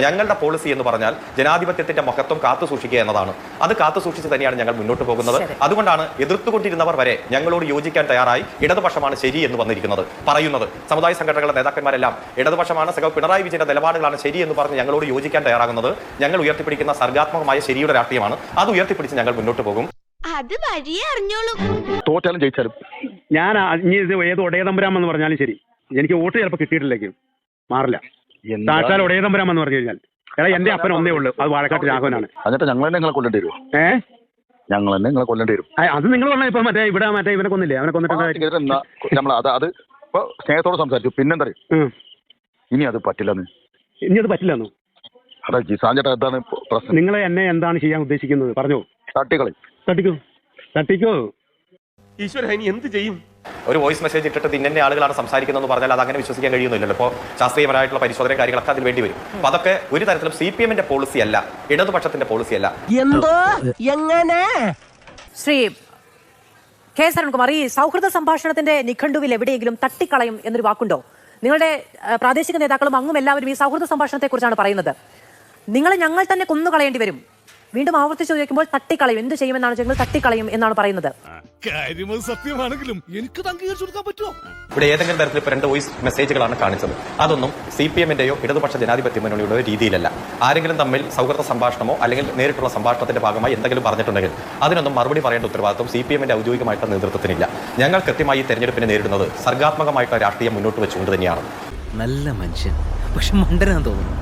ഞങ്ങളുടെ പോളിസി എന്ന് പറഞ്ഞാൽ ജനാധിപത്യത്തിന്റെ മഹത്വം കാത്തു സൂക്ഷിക്കുക എന്നതാണ്. അത് കാത്തു സൂക്ഷിച്ച് തന്നെയാണ് ഞങ്ങൾ മുന്നോട്ട് പോകുന്നത്. അതുകൊണ്ടാണ് എതിർത്തുകൊണ്ടിരുന്നവർ വരെ ഞങ്ങളോട് യോജിക്കാൻ തയ്യാറായി ഇടതുപക്ഷമാണ് ശരി എന്ന് വന്നിരിക്കുന്നത് പറയുന്നത്. സമുദായ സംഘടനകളുടെ നേതാക്കന്മാരെല്ലാം ഇടതുപക്ഷമാണ്, സഖാവ് പിണറായി വിജയന്റെ നിലപാടുകളാണ് ശരി എന്ന് പറഞ്ഞ് ഞങ്ങളോട് യോജിക്കാൻ തയ്യാറാകുന്നത്. ഞങ്ങൾ ഉയർത്തിപ്പിടിക്കുന്ന സർഗാത്മകമായ ശരിയുടെ രാഷ്ട്രീയമാണ്. അത് ഉയർത്തിപ്പിടിച്ച് ഞങ്ങൾ മുന്നോട്ട് പോകും. അത് വഴിയേ അറിഞ്ഞോളൂ. തോറ്റാലും ജയിച്ചാലും ഞാൻ ഇത് ഏത് ഒടയതമ്പരാമെന്ന് പറഞ്ഞാലും ശരി, എനിക്ക് വോട്ട് ചിലപ്പോൾ കിട്ടിയിട്ടില്ലേക്കും മാറില്ല. സാക്ഷാൽ ഒടയതമ്പരാമെന്ന് പറഞ്ഞു കഴിഞ്ഞാൽ എന്റെ അപ്പൻ ഒന്നേ ഉള്ളൂ, അത് വാഴക്കാട്ട് രാഘവനാണ്. എന്നിട്ട് ഞങ്ങൾ തന്നെ നിങ്ങളെ കൊല്ലേണ്ടി വരുമോ? ഞങ്ങൾ തന്നെ നിങ്ങളെ കൊല്ലേണ്ടി വരും. അത് നിങ്ങൾ പറഞ്ഞാൽ ഇപ്പൊ മറ്റേ ഇവനെ കൊന്നില്ലേ, അവനെ കൊന്നിട്ടുണ്ട്. നമ്മൾ അത് ഇപ്പൊ സ്നേഹത്തോട് സംസാരിച്ചു. പിന്നെന്താ ഇനി അത് പറ്റില്ലെന്ന്. ഇനി അത് പറ്റില്ലെന്നു അതെ ജിസാൻ ചേട്ടാ, എന്താണ് പ്രശ്നം? നിങ്ങൾ എന്നെ എന്താണ് ചെയ്യാൻ ഉദ്ദേശിക്കുന്നത് പറഞ്ഞോ. തട്ടിക്കോ ഈശ്വര, ഇനി എന്ത് ചെയ്യും? ഒരു വോയിസ് മെസ്സേജ് ഇട്ടിട്ട് ഇന്നെ ആളുകളാണ് സംസാരിക്കുന്നതെന്ന് പറഞ്ഞാൽ അത് അങ്ങനെ വിശ്വസിക്കാൻ കഴിയുന്നില്ലല്ലോ. ഇപ്പോൾ ശാസ്ത്രീയപരമായിട്ടുള്ള പരിശോധന കാര്യങ്ങളൊക്കെ അതിൽ വേണ്ടി വരും. അപ്പൊ അതൊക്കെ ഒരു തരത്തിലും CPM-ന്റെ പോളിസി അല്ല, ഇടതുപക്ഷത്തിന്റെ പോളിസി അല്ല. എന്തോ എങ്ങനെ ശ്രീ കെ സരൺകുമാർ, ഈ സൗഹൃദ സംഭാഷണത്തിന്റെ നിഘണ്ടുവിൽ എവിടെയെങ്കിലും തട്ടിക്കളയും എന്നൊരു വാക്കുണ്ടോ? നിങ്ങളുടെ പ്രാദേശിക നേതാക്കളും അങ്ങും എല്ലാവരും ഈ സൗഹൃദ സംഭാഷണത്തെ കുറിച്ചാണ് പറയുന്നത്. നിങ്ങളെ ഞങ്ങൾ തന്നെ കൊന്നുകളയേണ്ടി വരും. വീണ്ടും ആവർത്തിച്ച് ചോദിക്കുമ്പോൾ തട്ടിക്കളയും, എന്ത് ചെയ്യുമെന്നാണ് ചോദിക്കുന്നത്, തട്ടിക്കളയും എന്നാണ് പറയുന്നത്. സത്യമാണെങ്കിലും എനിക്ക് അംഗീകരിച്ചു കൊടുക്കാൻ പറ്റുമോ? ഇവിടെ ഏതെങ്കിലും തരത്തിൽ ഇപ്പോൾ 2 വോയിസ് മെസ്സേജുകളാണ് കാണിച്ചത്. അതൊന്നും CPM-ന്റെയോ ഇടതുപക്ഷ ജനാധിപത്യ മുന്നണിയുടെയോ രീതിയിലല്ല. ആരെങ്കിലും തമ്മിൽ സൗഹൃദ സംഭാഷണമോ അല്ലെങ്കിൽ നേരിട്ടുള്ള സംഭാഷണത്തിന്റെ ഭാഗമായി എന്തെങ്കിലും പറഞ്ഞിട്ടുണ്ടെങ്കിൽ അതിനൊന്നും മറുപടി പറയേണ്ട ഉത്തരവാദിത്വം CPM-ന്റെ ഔദ്യോഗികമായിട്ടുള്ള നേതൃത്വത്തിനില്ല. ഞങ്ങൾ കൃത്യമായി തെരഞ്ഞെടുപ്പിനെ നേരിടുന്നത് സർഗാത്മകമായിട്ടുള്ള രാഷ്ട്രീയം മുന്നോട്ട് വെച്ചുകൊണ്ട് തന്നെയാണ്. നല്ല മനുഷ്യൻ, പക്ഷെ മണ്ടനാന്ന് തോന്നുന്നു.